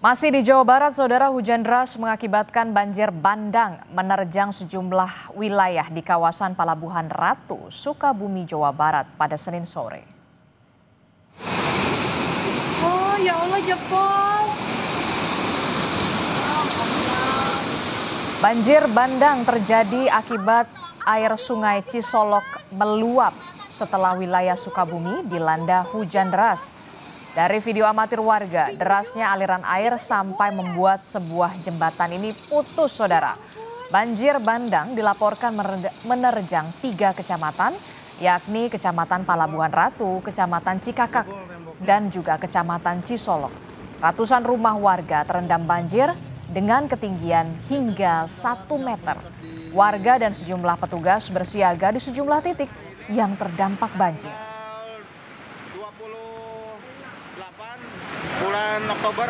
Masih di Jawa Barat, saudara, hujan deras mengakibatkan banjir bandang menerjang sejumlah wilayah di kawasan Palabuhan Ratu, Sukabumi, Jawa Barat pada Senin sore. Oh ya Allah, jebol. Banjir bandang terjadi akibat air sungai Cisolok meluap setelah wilayah Sukabumi dilanda hujan deras. Dari video amatir warga, derasnya aliran air sampai membuat sebuah jembatan ini putus, saudara. Banjir bandang dilaporkan menerjang 3 kecamatan, yakni Kecamatan Palabuhan Ratu, Kecamatan Cikakak, dan juga Kecamatan Cisolok. Ratusan rumah warga terendam banjir dengan ketinggian hingga 1 meter. Warga dan sejumlah petugas bersiaga di sejumlah titik yang terdampak banjir. 28 bulan Oktober